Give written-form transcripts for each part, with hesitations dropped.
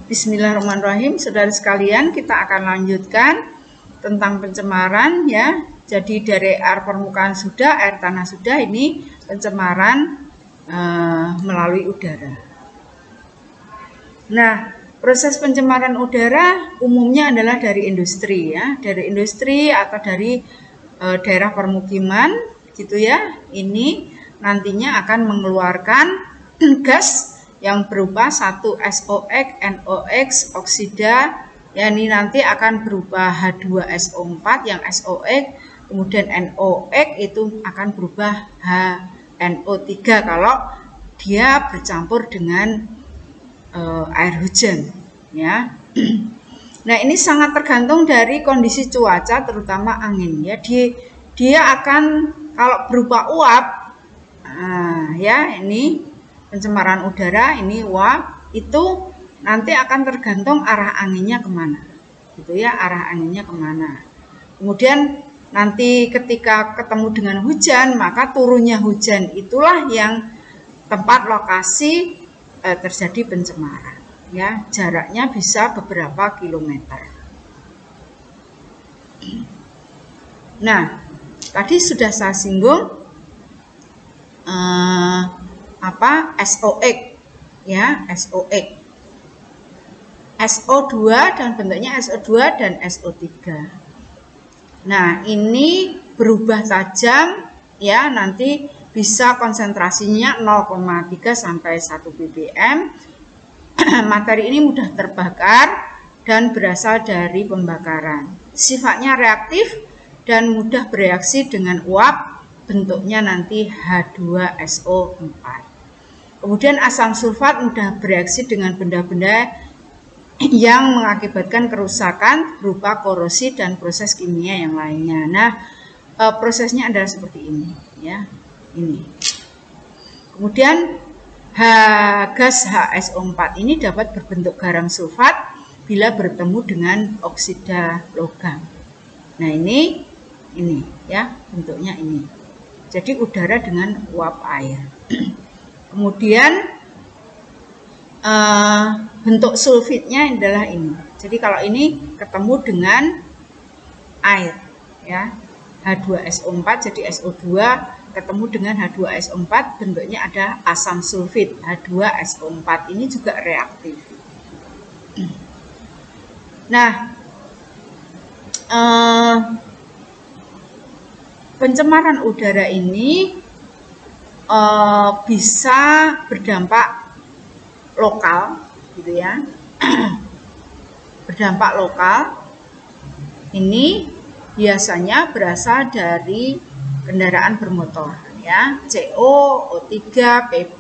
Bismillahirrahmanirrahim, saudara sekalian, kita akan lanjutkan tentang pencemaran ya. Jadi dari air permukaan sudah, air tanah sudah, ini pencemaran melalui udara. Nah, proses pencemaran udara umumnya adalah dari industri ya, dari industri atau dari daerah permukiman gitu ya. Ini nantinya akan mengeluarkan gas yang berupa satu SOX, NOx, oksida, ya ini nanti akan berubah H2SO4 yang SOX, kemudian NOx itu akan berubah HNO3 kalau dia bercampur dengan air hujan, ya. Nah ini sangat tergantung dari kondisi cuaca, terutama angin, ya. Dia akan kalau berupa uap, ya ini pencemaran udara ini uap itu nanti akan tergantung arah anginnya kemana, gitu ya, arah anginnya kemana. Kemudian nanti ketika ketemu dengan hujan, maka turunnya hujan itulah yang tempat lokasi terjadi pencemaran, ya, jaraknya bisa beberapa kilometer. Nah, tadi sudah saya singgung SOX ya, SOX, SO2 dan bentuknya SO2 dan SO3. Nah ini berubah tajam ya, nanti bisa konsentrasinya 0,3 sampai 1 ppm. Materi ini mudah terbakar dan berasal dari pembakaran, sifatnya reaktif dan mudah bereaksi dengan uap, bentuknya nanti H2SO4. Kemudian asam sulfat mudah bereaksi dengan benda-benda yang mengakibatkan kerusakan berupa korosi dan proses kimia yang lainnya. Nah, prosesnya adalah seperti ini, ya, ini. Kemudian gas HSO4 ini dapat berbentuk garam sulfat bila bertemu dengan oksida logam. Nah, ini ya, bentuknya ini. Jadi udara dengan uap air. Kemudian bentuk sulfitnya adalah ini. Jadi kalau ini ketemu dengan air, ya, H2SO4 jadi SO2 ketemu dengan H2SO4, bentuknya ada asam sulfit H2SO4. Ini juga reaktif. Nah, pencemaran udara ini bisa berdampak lokal, gitu ya. Berdampak lokal ini biasanya berasal dari kendaraan bermotor, ya, CO, O3, PB.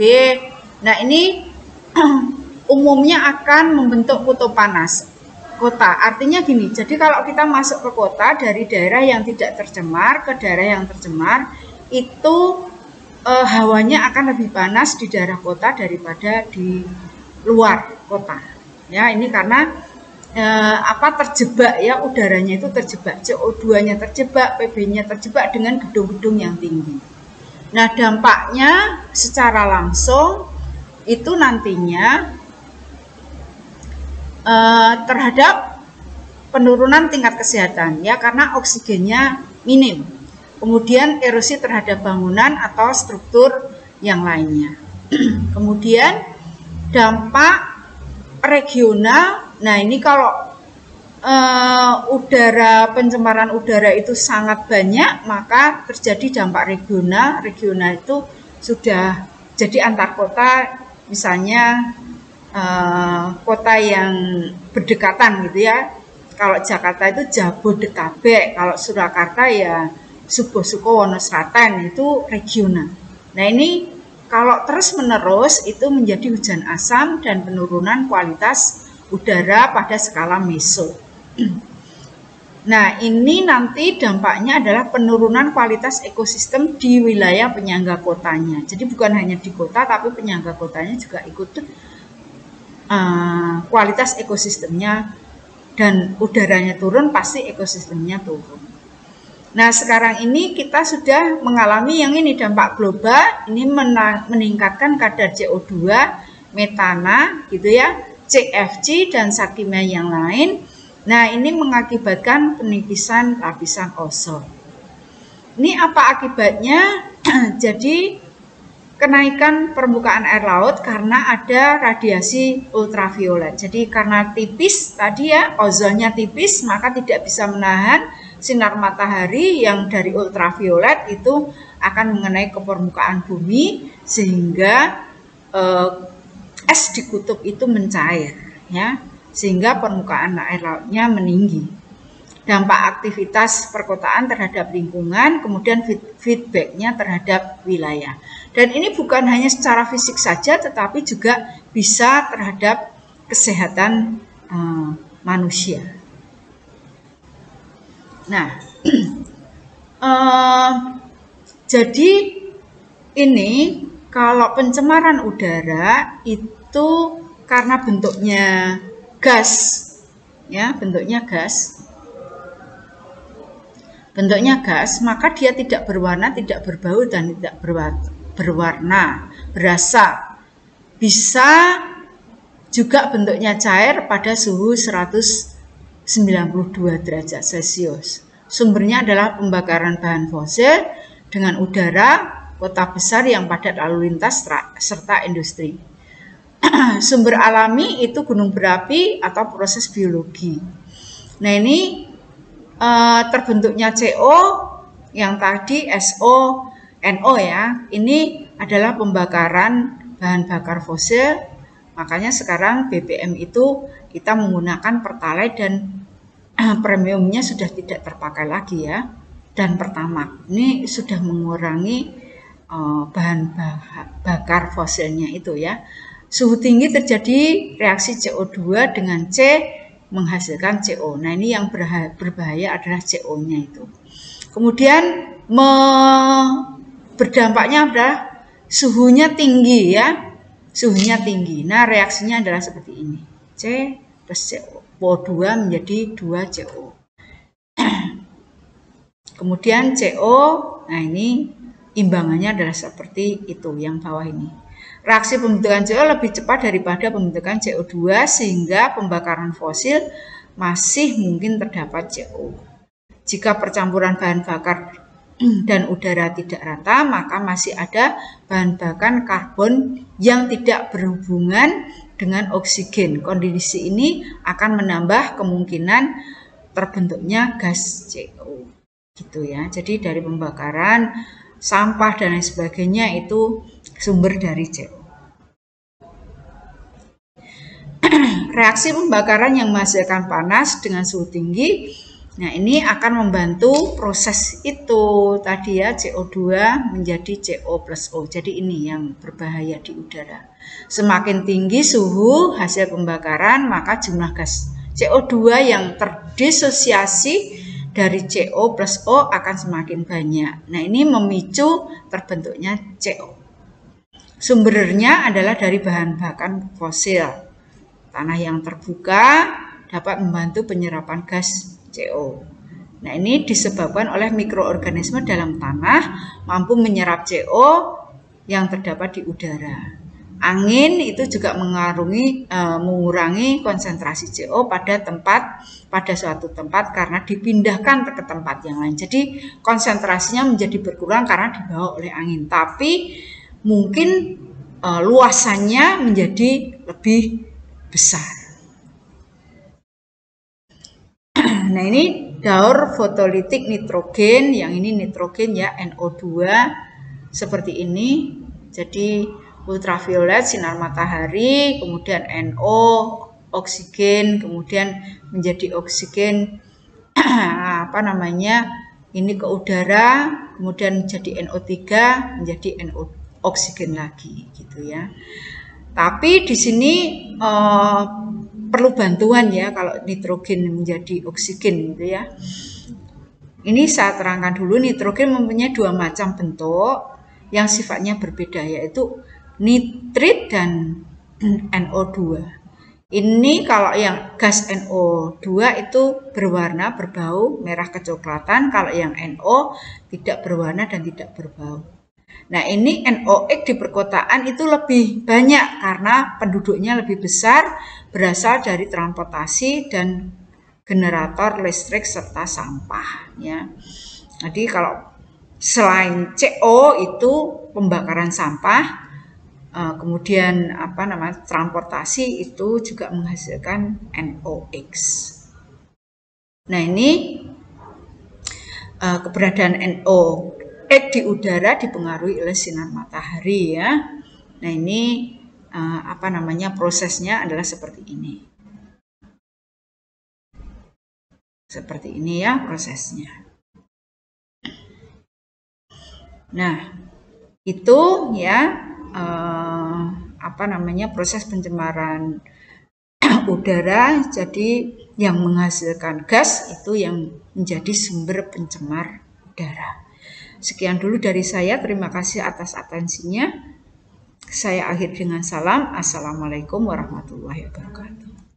Nah ini umumnya akan membentuk kutub panas kota. Artinya gini, jadi kalau kita masuk ke kota dari daerah yang tidak tercemar ke daerah yang tercemar, itu hawanya akan lebih panas di daerah kota daripada di luar kota. Ya, ini karena terjebak ya, udaranya itu terjebak, CO2-nya terjebak, PB-nya terjebak dengan gedung-gedung yang tinggi. Nah, dampaknya secara langsung itu nantinya terhadap penurunan tingkat kesehatan ya, karena oksigennya minim. Kemudian erosi terhadap bangunan atau struktur yang lainnya. Kemudian dampak regional. Nah ini kalau pencemaran udara itu sangat banyak, maka terjadi dampak regional. Regional itu sudah jadi antar kota, misalnya kota yang berdekatan gitu ya. Kalau Jakarta itu Jabodetabek, kalau Surakarta ya Subo-Suko, Wonoslaten, itu regional. Nah ini kalau terus-menerus itu menjadi hujan asam dan penurunan kualitas udara pada skala meso. Nah ini nanti dampaknya adalah penurunan kualitas ekosistem di wilayah penyangga kotanya. Jadi bukan hanya di kota, tapi penyangga kotanya juga ikut kualitas ekosistemnya, dan udaranya turun pasti ekosistemnya turun. Nah sekarang ini kita sudah mengalami yang ini, dampak global ini meningkatkan kadar CO2, metana gitu ya, CFC dan zat kimia yang lain. Nah, ini mengakibatkan penipisan lapisan ozon. Ini apa akibatnya? Jadi kenaikan permukaan air laut karena ada radiasi ultraviolet. Jadi karena tipis tadi ya, ozonnya tipis, maka tidak bisa menahan sinar matahari yang dari ultraviolet itu akan mengenai ke permukaan bumi sehingga es di kutub itu mencair ya, sehingga permukaan air lautnya meninggi. Dampak aktivitas perkotaan terhadap lingkungan, kemudian feedbacknya terhadap wilayah. Dan ini bukan hanya secara fisik saja, tetapi juga bisa terhadap kesehatan manusia. Nah, jadi ini kalau pencemaran udara itu karena bentuknya gas, ya bentuknya gas. Bentuknya gas, maka dia tidak berwarna, tidak berbau, dan tidak berwarna, berasa. Bisa juga bentuknya cair pada suhu 192 derajat Celcius. Sumbernya adalah pembakaran bahan fosil dengan udara, kota besar yang padat lalu lintas, serta industri. Sumber alami itu gunung berapi atau proses biologi. Nah, ini terbentuknya CO yang tadi SO, NO ya, ini adalah pembakaran bahan bakar fosil. Makanya sekarang BBM itu kita menggunakan Pertalite dan premiumnya sudah tidak terpakai lagi ya. Dan Pertamax ini sudah mengurangi bahan bakar fosilnya itu ya. Suhu tinggi terjadi reaksi CO2 dengan C menghasilkan CO. Nah, ini yang berbahaya adalah CO-nya itu. Kemudian berdampaknya adalah suhunya tinggi ya. Suhunya tinggi. Nah, reaksinya adalah seperti ini. C plus CO2 menjadi 2CO. Kemudian CO, nah ini imbangannya adalah seperti itu yang bawah ini. Reaksi pembentukan CO lebih cepat daripada pembentukan CO2 sehingga pembakaran fosil masih mungkin terdapat CO. Jika percampuran bahan bakar dan udara tidak rata, maka masih ada bahan bakar karbon yang tidak berhubungan dengan oksigen. Kondisi ini akan menambah kemungkinan terbentuknya gas CO. Gitu ya. Jadi dari pembakaran, sampah dan lain sebagainya itu sumber dari CO. Reaksi pembakaran yang menghasilkan panas dengan suhu tinggi, nah ini akan membantu proses itu tadi ya, CO2 menjadi CO plus O. Jadi ini yang berbahaya di udara. Semakin tinggi suhu hasil pembakaran, maka jumlah gas CO2 yang terdisosiasi dari CO plus O akan semakin banyak. Nah, ini memicu terbentuknya CO. Sumbernya adalah dari bahan bakar fosil. Tanah yang terbuka dapat membantu penyerapan gas CO. Nah, ini disebabkan oleh mikroorganisme dalam tanah mampu menyerap CO yang terdapat di udara. Angin itu juga mengurangi konsentrasi CO pada suatu tempat karena dipindahkan ke tempat yang lain. Jadi konsentrasinya menjadi berkurang karena dibawa oleh angin. Tapi mungkin luasannya menjadi lebih besar. Nah, ini daur fotolitik nitrogen, yang ini nitrogen ya, NO2 seperti ini. Jadi ultraviolet sinar matahari, kemudian NO oksigen, kemudian menjadi oksigen ini ke udara, kemudian jadi NO3 menjadi NO oksigen lagi gitu ya. Tapi di sini perlu bantuan ya kalau nitrogen menjadi oksigen gitu ya. Ini saya terangkan dulu, nitrogen mempunyai dua macam bentuk yang sifatnya berbeda, yaitu nitrit dan NO2. Ini kalau yang gas NO2 itu berwarna, berbau merah kecoklatan, kalau yang NO tidak berwarna dan tidak berbau. Nah, ini NOx di perkotaan itu lebih banyak karena penduduknya lebih besar, berasal dari transportasi dan generator listrik serta sampah ya. Jadi kalau selain CO itu pembakaran sampah, kemudian transportasi itu juga menghasilkan NOx. Nah, ini keberadaan NOx di udara dipengaruhi oleh sinar matahari ya. Nah, ini prosesnya adalah seperti ini. Seperti ini ya prosesnya. Nah, itu ya proses pencemaran udara. Jadi yang menghasilkan gas itu yang menjadi sumber pencemar udara. Sekian dulu dari saya. Terima kasih atas atensinya. Saya akhiri dengan salam. Assalamualaikum warahmatullahi wabarakatuh.